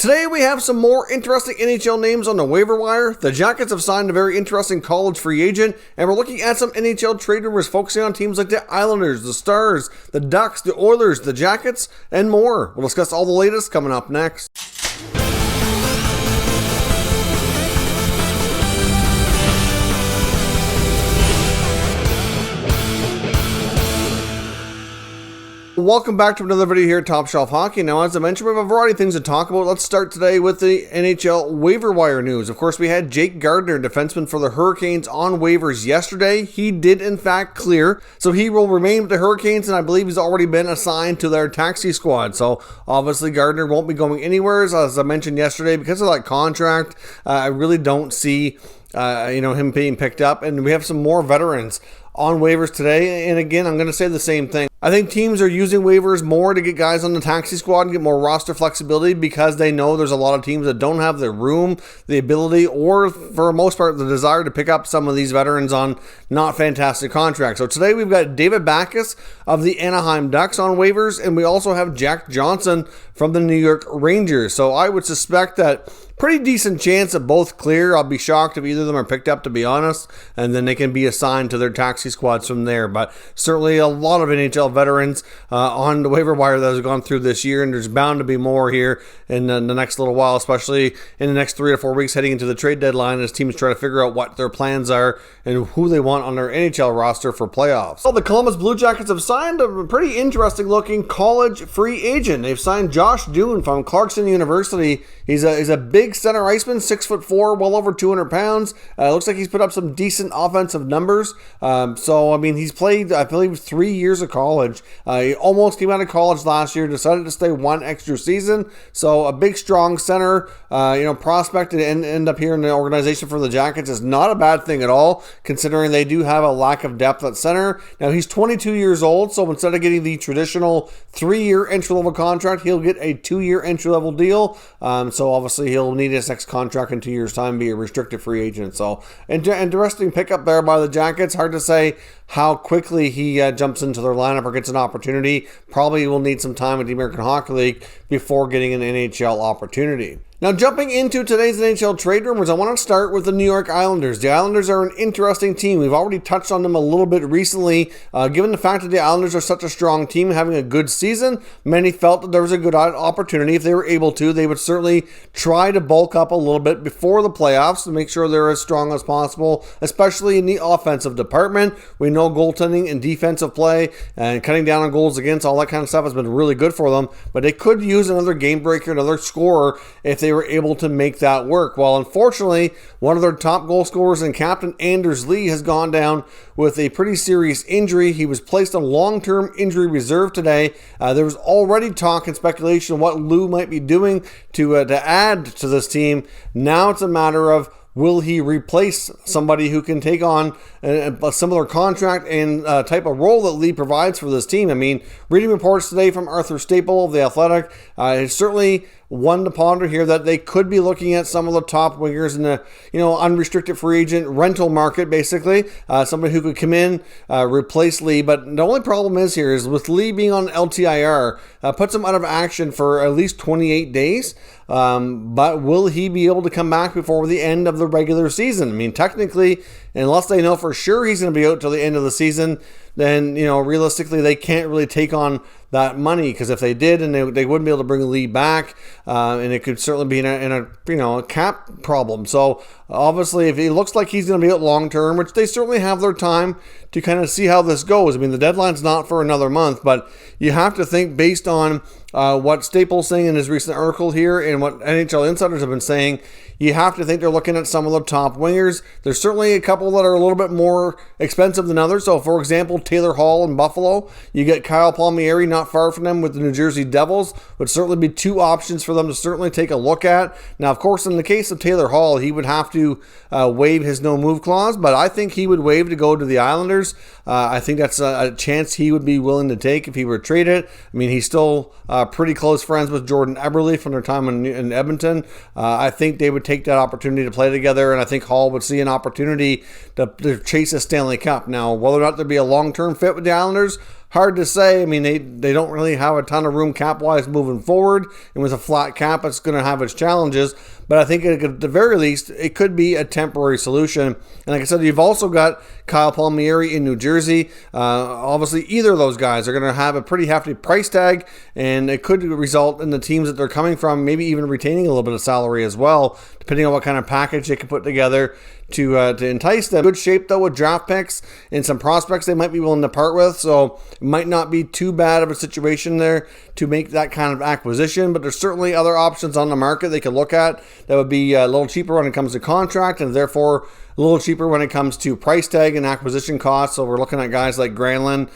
Today we have some more interesting NHL names on the waiver wire. The Jackets have signed a very interesting college free agent, and we're looking at some NHL trade rumors focusing on teams like the Islanders, the Stars, the Ducks, the Oilers, the Jackets, and more. We'll discuss all the latest coming up next. Welcome back to another video here at Top Shelf Hockey. Now, as I mentioned, we have a variety of things to talk about. Let's start today with the NHL waiver wire news. Of course, we had Jake Gardiner, defenseman for the Hurricanes, on waivers yesterday. He did, in fact, clear, so he will remain with the Hurricanes, and I believe he's already been assigned to their taxi squad. So, obviously, Gardiner won't be going anywhere, as I mentioned yesterday, because of that contract. I really don't see him being picked up, and we have some more veterans on waivers today. And again, I'm going to say the same thing. I think teams are using waivers more to get guys on the taxi squad and get more roster flexibility because they know there's a lot of teams that don't have the room, the ability, or for the most part, the desire to pick up some of these veterans on not fantastic contracts. So today we've got David Backes of the Anaheim Ducks on waivers, and we also have Jack Johnson from the New York Rangers. So I would suspect that pretty decent chance of both clear. I'll be shocked if either of them are picked up, to be honest, and then they can be assigned to their taxi squads from there. But certainly a lot of NHL veterans on the waiver wire that has gone through this year, and there's bound to be more here in the next little while, especially in the next 3 to 4 weeks heading into the trade deadline as teams try to figure out what their plans are and who they want on their NHL roster for playoffs. Well, the Columbus Blue Jackets have signed a pretty interesting looking college free agent. They've signed Josh Doon from Clarkson University. He's a big center iceman, 6'4", well over 200 pounds. Looks like he's put up some decent offensive numbers. So, I mean, he's played, I believe, 3 years of college. He almost came out of college last year, decided to stay one extra season. So, a big, strong center, prospect to end up here in the organization for the Jackets is not a bad thing at all, considering they do have a lack of depth at center. Now, he's 22 years old, so instead of getting the traditional 3-year entry-level contract, he'll get a 2-year entry-level deal. So obviously he'll need his next contract in 2 years' time, be a restricted free agent. So interesting pickup there by the Jackets. Hard to say how quickly he jumps into their lineup or gets an opportunity. Probably will need some time with the American Hockey League before getting an NHL opportunity. Now, jumping into today's NHL trade rumors, I want to start with the New York Islanders. The Islanders are an interesting team. We've already touched on them a little bit recently. Given the fact that the Islanders are such a strong team, having a good season, many felt that there was a good opportunity. If they were able to, they would certainly try to bulk up a little bit before the playoffs to make sure they're as strong as possible, especially in the offensive department. We know goaltending and defensive play and cutting down on goals against, all that kind of stuff has been really good for them, but they could use another game breaker, another scorer if they were able to make that work. Well, unfortunately, one of their top goal scorers and captain, Anders Lee, has gone down with a pretty serious injury. He was placed on long-term injury reserve today. There was already talk and speculation of what Lou might be doing to add to this team. Now it's a matter of, will he replace somebody who can take on a similar contract and type of role that Lee provides for this team? I mean, reading reports today from Arthur Staple of The Athletic, it's certainly one to ponder here that they could be looking at some of the top wingers in the unrestricted free agent rental market, basically. Somebody who could come in, replace Lee. But the only problem is with Lee being on LTIR, puts him out of action for at least 28 days. But will he be able to come back before the end of the regular season? I mean, technically, unless they know for sure he's going to be out till the end of the season, then, realistically, they can't really take on that money, because if they did, and they wouldn't be able to bring Lee back, and it could certainly be in a cap problem. So obviously, if it looks like he's going to be out long term, which they certainly have their time to kind of see how this goes. I mean, the deadline's not for another month, but you have to think based on what Staples saying in his recent article here and what NHL insiders have been saying, you have to think they're looking at some of the top wingers. There's certainly a couple that are a little bit more expensive than others. So, for example, Taylor Hall in Buffalo. You get Kyle Palmieri not far from them with the New Jersey Devils. Would certainly be two options for them to certainly take a look at. Now, of course, in the case of Taylor Hall, he would have to waive his no-move clause, but I think he would waive to go to the Islanders. I think that's a chance he would be willing to take if he were traded. I mean, he's still pretty close friends with Jordan Eberle from their time in Edmonton. I think they would take that opportunity to play together, and I think Hall would see an opportunity to chase a Stanley Cup. Now, whether or not there'd be a long-term fit with the Islanders, hard to say. I mean, they don't really have a ton of room cap-wise moving forward, and with a flat cap, it's going to have its challenges. But I think at the very least, it could be a temporary solution. And like I said, you've also got Kyle Palmieri in New Jersey. Obviously, either of those guys are going to have a pretty hefty price tag, and it could result in the teams that they're coming from maybe even retaining a little bit of salary as well, depending on what kind of package they can put together to entice them. Good shape, though, with draft picks and some prospects they might be willing to part with, so it might not be too bad of a situation there to make that kind of acquisition, but there's certainly other options on the market they could look at that would be a little cheaper when it comes to contract, and therefore a little cheaper when it comes to price tag and acquisition costs. So we're looking at guys like Granlund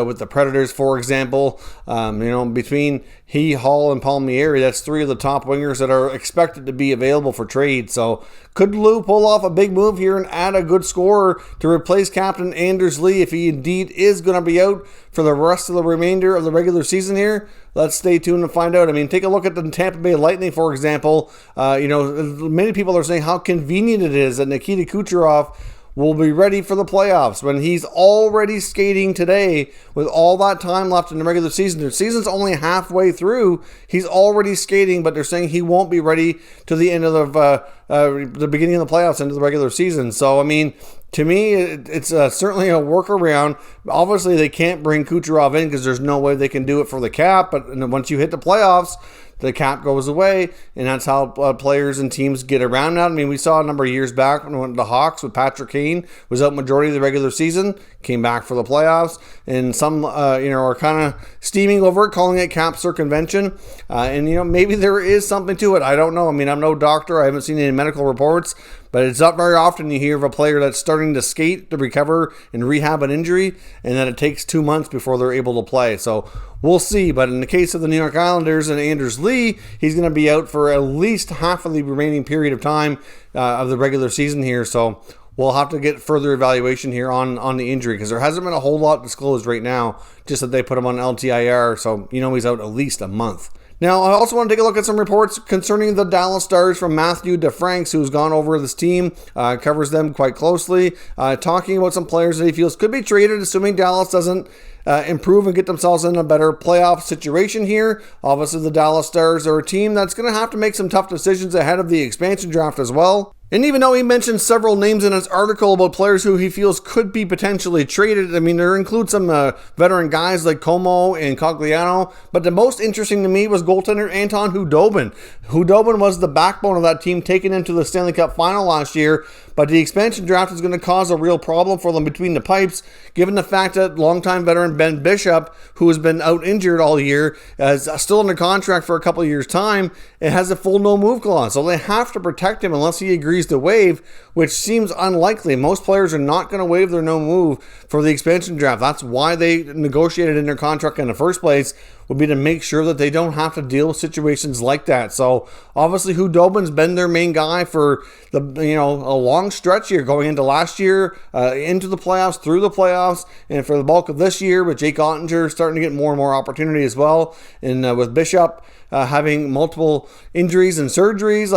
with the Predators, for example. Between he, Hall, and Palmieri, that's three of the top wingers that are expected to be available for trade. So could Lou pull off a big move here and add a good scorer to replace Captain Anders Lee if he indeed is going to be out for the rest of the remainder of the regular season here? Let's stay tuned and find out. I mean, take a look at the Tampa Bay Lightning, for example. Many people are saying how convenient it is that Nikita Kucherov will be ready for the playoffs when he's already skating today with all that time left in the regular season. The season's only halfway through. He's already skating, but they're saying he won't be ready to the end of the beginning of the playoffs, into the regular season. So, I mean, to me, it's certainly a workaround. Obviously, they can't bring Kucherov in because there's no way they can do it for the cap. But once you hit the playoffs, the cap goes away, and that's how players and teams get around that. I mean, we saw a number of years back when the Hawks with Patrick Kane was out majority of the regular season, came back for the playoffs, and some are kind of steaming over it, calling it cap circumvention. Maybe there is something to it. I don't know. I mean, I'm no doctor. I haven't seen any medical reports, but it's not very often you hear of a player that's starting to skate to recover and rehab an injury, and then it takes 2 months before they're able to play. So we'll see. But in the case of the New York Islanders and Anders Lee, he's going to be out for at least half of the remaining period of time of the regular season here. So we'll have to get further evaluation here on the injury, because there hasn't been a whole lot disclosed right now, just that they put him on LTIR. So, he's out at least a month. Now, I also want to take a look at some reports concerning the Dallas Stars from Matthew DeFranks, who's gone over this team, covers them quite closely, talking about some players that he feels could be traded, assuming Dallas doesn't improve and get themselves in a better playoff situation here. Obviously, the Dallas Stars are a team that's going to have to make some tough decisions ahead of the expansion draft as well. And even though he mentioned several names in his article about players who he feels could be potentially traded, I mean, there includes some veteran guys like Como and Cogliano, but the most interesting to me was goaltender Anton Khudobin. Khudobin was the backbone of that team, taking him to the Stanley Cup final last year, but the expansion draft is going to cause a real problem for them between the pipes, given the fact that longtime veteran Ben Bishop, who has been out injured all year, is still under contract for a couple of years' time, and has a full no-move clause. So they have to protect him unless he agrees to waive, which seems unlikely. Most players are not going to waive their no-move for the expansion draft. That's why they negotiated in their contract in the first place, would be to make sure that they don't have to deal with situations like that. So obviously Khudobin's been their main guy for a long stretch here, going into last year, into the playoffs, through the playoffs, and for the bulk of this year, with Jake Ottinger starting to get more and more opportunity as well, and with Bishop having multiple injuries and surgeries,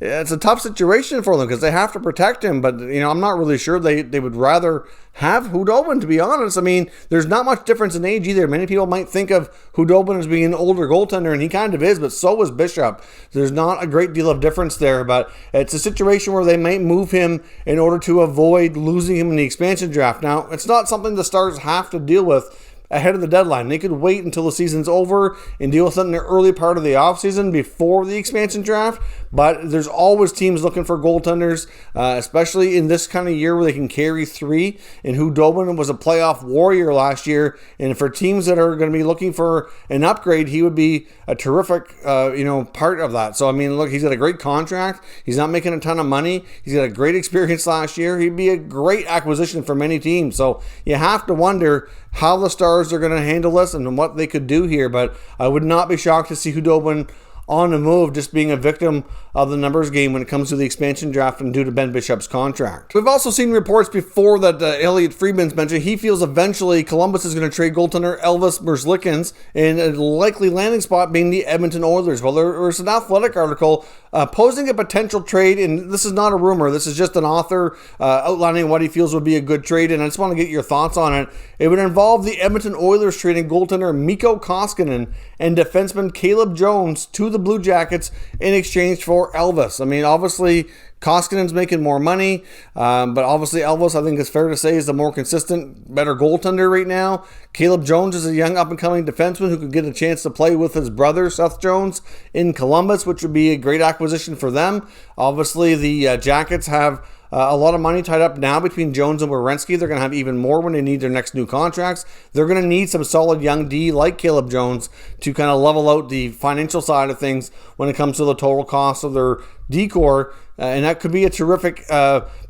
it's a tough situation for them because they have to protect him, but I'm not really sure they would rather have Khudobin, to be honest. I mean, there's not much difference in age either. Many people might think of Khudobin as being an older goaltender, and he kind of is, but so was Bishop. There's not a great deal of difference there, but it's a situation where they might move him in order to avoid losing him in the expansion draft. Now, it's not something the Stars have to deal with ahead of the deadline. They could wait until the season's over and deal with it in the early part of the offseason before the expansion draft, but there's always teams looking for goaltenders, especially in this kind of year where they can carry three, and Khudobin was a playoff warrior last year, and for teams that are going to be looking for an upgrade, he would be a terrific part of that. So, I mean, look, he's got a great contract. He's not making a ton of money. He's got a great experience last year. He'd be a great acquisition for many teams. So you have to wonder how the Stars are going to handle this and what they could do here, but I would not be shocked to see Khudobin on the move, just being a victim of the numbers game when it comes to the expansion draft and due to Ben Bishop's contract. We've also seen reports before that Elliot Friedman's mentioned he feels eventually Columbus is going to trade goaltender Elvis Merzlikins, in a likely landing spot being the Edmonton Oilers. Well, there was an Athletic article posing a potential trade, and this is not a rumor, this is just an author outlining what he feels would be a good trade, and I just want to get your thoughts on it. It would involve the Edmonton Oilers trading goaltender Mikko Koskinen and defenseman Caleb Jones to the Blue Jackets in exchange for Elvis. I mean, obviously, Koskinen's making more money, but obviously Elvis, I think it's fair to say, is the more consistent, better goaltender right now. Caleb Jones is a young up-and-coming defenseman who could get a chance to play with his brother, Seth Jones, in Columbus, which would be a great acquisition for them. Obviously, the Jackets have a lot of money tied up now between Jones and Werenski. They're going to have even more when they need their next new contracts. They're going to need some solid young D like Caleb Jones to kind of level out the financial side of things when it comes to the total cost of their D-core. And that could be a terrific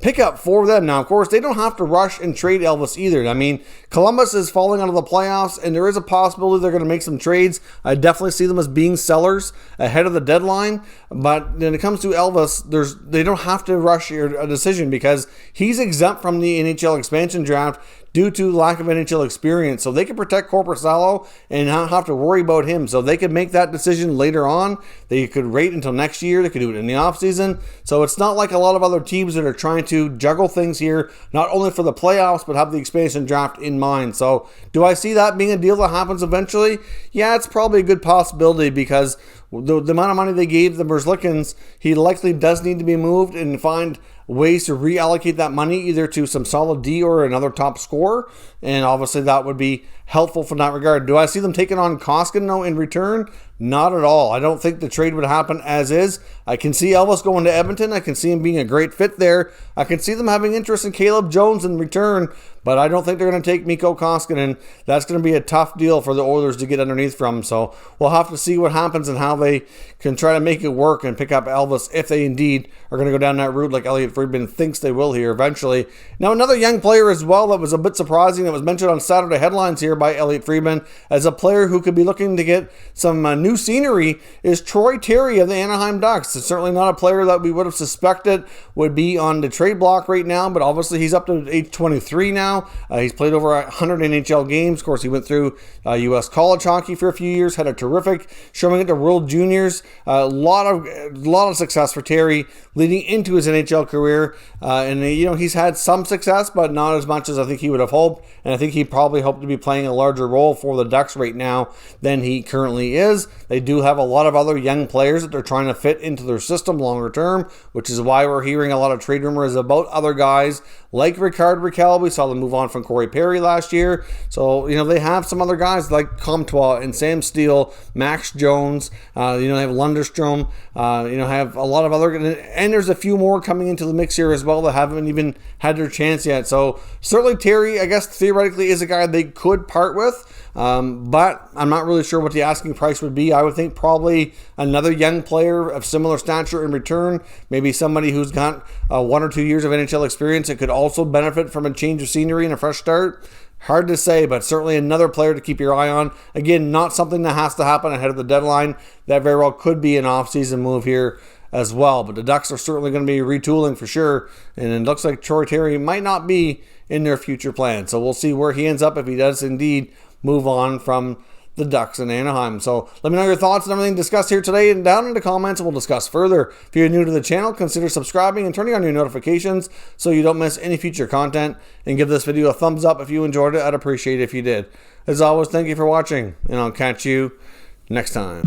pickup for them. Now, of course, they don't have to rush and trade Elvis either. I mean, Columbus is falling out of the playoffs, and there is a possibility they're going to make some trades. I definitely see them as being sellers ahead of the deadline. But when it comes to Elvis, they don't have to rush a decision because he's exempt from the NHL expansion draft due to lack of NHL experience. So they can protect Korpisalo and not have to worry about him. So they could make that decision later on. They could wait until next year. They could do it in the offseason. So it's not like a lot of other teams that are trying to juggle things here, not only for the playoffs, but have the expansion draft in mind. So do I see that being a deal that happens eventually? Yeah, it's probably a good possibility because the amount of money they gave the Merzlikins, he likely does need to be moved and find ways to reallocate that money either to some solid D or another top scorer, and obviously that would be helpful from that regard. Do I see them taking on Koskinen in return? Not at all. I don't think the trade would happen as is. I can see Elvis going to Edmonton. I can see him being a great fit there. I can see them having interest in Caleb Jones in return, but I don't think they're going to take Mikko Koskinen. That's going to be a tough deal for the Oilers to get underneath from. So we'll have to see what happens and how they can try to make it work and pick up Elvis if they indeed are going to go down that route like Elliot Friedman thinks they will here eventually. Now, another young player as well that was a bit surprising that was mentioned on Saturday headlines here by Elliot Friedman as a player who could be looking to get some new scenery is Troy Terry of the Anaheim Ducks. It's certainly not a player that we would have suspected would be on the trade block right now, but obviously he's up to age 23 now. He's played over 100 NHL games. Of course, he went through U.S. college hockey for a few years, had a terrific showing at the World Juniors. A lot of success for Terry leading into his NHL career, and he's had some success, but not as much as I think he would have hoped. And I think he probably hoped to be playing a larger role for the Ducks right now than he currently is. They do have a lot of other young players that they're trying to fit into their system longer term, which is why we're hearing a lot of trade rumors about other guys like Ricard Raquel. We saw them move on from Corey Perry last year. So, they have some other guys like Comtois and Sam Steele, Max Jones, they have Lunderstrom, have a lot of other, and there's a few more coming into the mix here as well that haven't even had their chance yet. So certainly Terry, I guess theoretically, is a guy they could part with. But I'm not really sure what the asking price would be. I would think probably another young player of similar stature in return, maybe somebody who's got 1 or 2 years of NHL experience that could also benefit from a change of scenery and a fresh start. Hard to say, but certainly another player to keep your eye on. Again, not something that has to happen ahead of the deadline. That very well could be an off-season move here as well. But the Ducks are certainly going to be retooling for sure. And it looks like Troy Terry might not be in their future plans. So we'll see where he ends up if he does indeed move on from the Ducks in Anaheim. So let me know your thoughts and everything discussed here today and down in the comments, and we'll discuss further. If you're new to the channel, consider subscribing and turning on your notifications so you don't miss any future content, and give this video a thumbs up if you enjoyed it. I'd appreciate it if you did. As always, thank you for watching, and I'll catch you next time.